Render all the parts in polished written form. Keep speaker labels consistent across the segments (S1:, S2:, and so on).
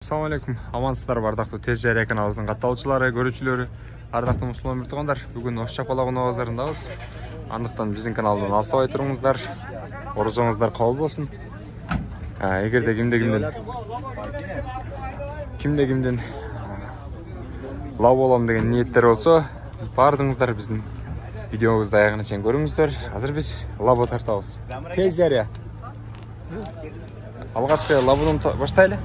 S1: Assalamu alaikum. Амансыздар ардактуу Тез Жария каналыбыздын катталуучулары, көрүүчүлөрү, ардактуу мусулман муртугандар. Бүгүн Ош Чапалагына базарындабыз. Андыктан биздин каналдан алыстабай туруңуздар. Орозоңуздар кабыл болсун. Эгерде кимде-кимдин лав болом деген ниеттер болсо, бардыңыздар биздин видеобузду аягына чейин көрүңүздөр. Азыр биз лабо тартабыз. Тез Жария. Алгачкы лабодан баштайлы.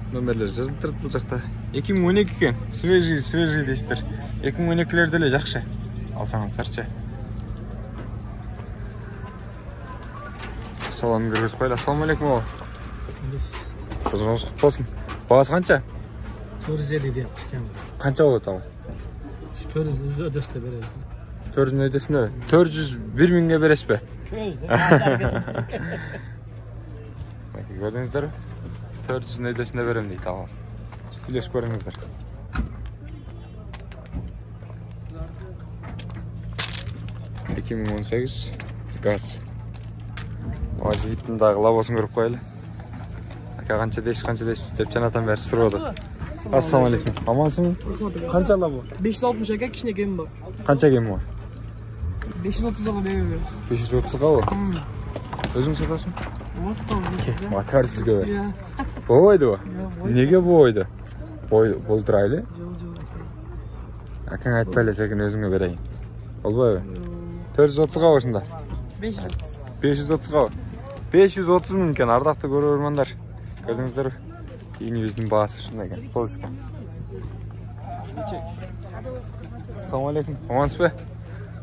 S1: Номерлер жазылып турат бул жакта. 2012 экен. Свежий дейсиздер. 2012лерде эле жакшы. Алсаңыздарчы. Салон көргөзүп коелу. Ассаламу алейкум. Кызыңыз кут болсун. Багасы канча?
S2: 450 деп кышкан.
S1: Канча болот ага?
S2: 400 өдөстө беребиз.
S1: 400 өдөсүндө 401 миңге бересизби? Көрдүңүздөр? 400 өдөсүндө берем дейт ага. Сүйлөшүп көрүңүздөр. Газ. Жигиттин дагы лабосын көрүп коелу. Ака канча дейсиз деп жанатан бери сурабады. Ассаламу алейкум. Амансыңбы? Канча лабо?
S2: 560 ака кичинекейим бар.
S1: Канча кем бар?
S2: 530 беребиз.
S1: 530 го? Өзүң сатасың?
S2: Сатабыз.
S1: Матарсызга бер. Болбойду. Неге болбойду? Болдурайлы?
S2: Жок.
S1: Акаң айтпай эле секин өзүңө берейин. Болбойбу? 430 го ушунда. 530 го. 530 миң экен, ардактуу көрөрмандар. Көрдүңүздөрбү? Ийинибиздин баасы ушундай экен. Болушка. Ассаламу алейкум. Амансызбы?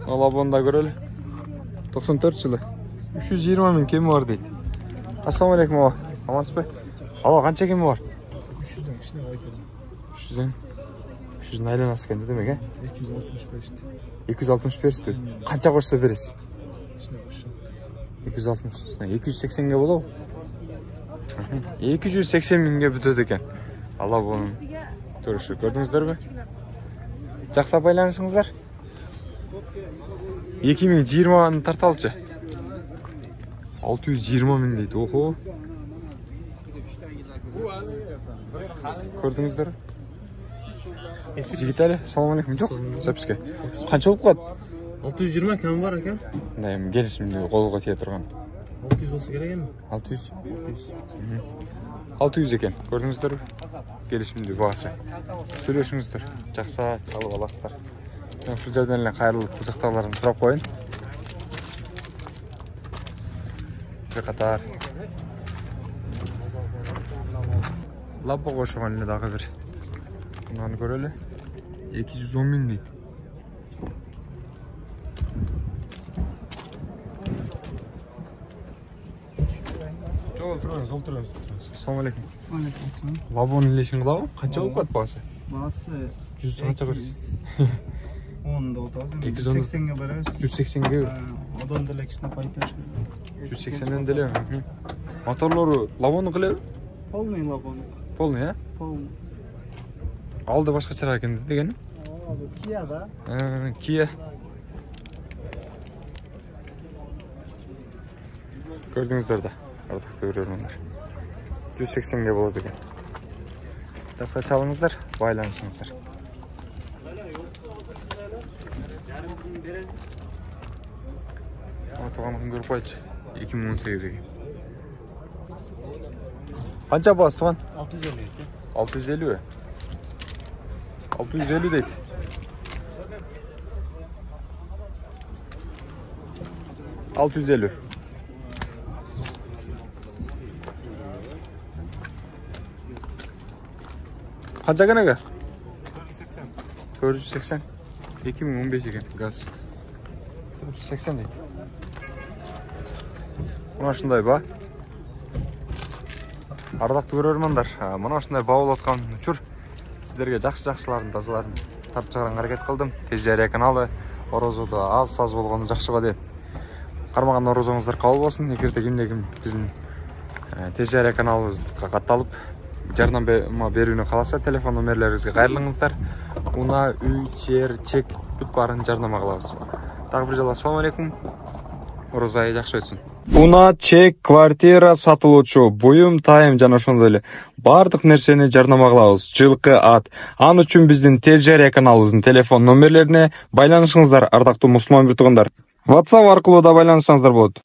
S1: Лабонда көрөлү. 94 жылы. 320 миң кеми бар дейт. Ассаламу алейкум. Амансызбы? Канча кеми бар?
S2: 300 кичине койду.
S1: 300 айланасы экен демек,
S2: 265.
S1: 260 берсизби? Канча кошсо бересиз? 260. 280ге болобу? 280 миңге бүтөт экен. Алла бунун көрүшү. Көрдүңүздөрбү? Жакшы байланышыңыздар. 2020 тарталчы. 620 миң дейт. Охо. Көрдүңүздөр? Жигитали, салам алейкум. Жок, записка. Канча болуп калат?
S2: 620 кем бар экен.
S1: Мындай келишимди колго тие турган.
S2: 600 болсо керек эми?
S1: 600. 600 экен. Көрдүңүздөрбү? Келишимди баасы. Сүйлөшүңүздөр. Жакса чалып аласыздар. Мен ушул жерден эле кайрылып бул жактагыларын сурап коеюн. Катар. Лабо кошгон эле дагы бир. Мынаны көрөлү. 210 миң дейт. Жол турыңуз. Ассаламу алейкум.
S2: Алейкум.
S1: Лабонун илешин кылабы? Канча болуп калат баасы?
S2: Баасы
S1: 100 канча бересиз?
S2: 10 да отабыз.
S1: 280
S2: ге беребиз.
S1: 180ге.
S2: Одан деле кичине пайда.
S1: 180ден деле. Моторлору лабону кылабы?
S2: Полный лабон.
S1: Полный,
S2: Полный.
S1: Алды башкачараак экен деген.
S2: Kia да.
S1: Kia. Көрдүңүздөр да, ардактуу көрөрмандар. 180ге болот экен. Жакса чалыңыздар, байланышыңыздар. Туганын көрүп койчу. 2018 экен. Канча баасы туган?
S2: 650 экен.
S1: 650 650 дейт. Канча кенеге? 480. 2015 экен газ. 480 дейт. Мына ушундай ба. Ардактуу көрөрмандар, мына ушундай ба болуп аткан учур сиздерге жакшы-жакшыларын, тазаларын тартып чыгарганга аракет кылдым. Тез Жария каналы орозодо аз болгону жакшы го деп. Кармаган орозоңуздар кабыл болсун. Эгерде кимде-ким биздин Тез Жария каналыбызга катталып жардам берүүнү кааласа, телефон номерлерибизге кайрылыңыздар. Уна, үй, жер, чек бүт баарын жардам кылабыз. Дагы бир жолу ассаламу алейкум. Орозо айы жакшы өтсүн. Уна, чек, квартира сатылуучу, буюм, тайым жана ошондой эле бардык нерсени жарнама кылабыз. Жылкы, ат. Ал үчүн биздин Тез Жарыя каналыбыздын телефон номерлерине байланышыңыздар, ардактуу мусулман бир туугандар. WhatsApp аркылуу да байланышсаңыздар болот.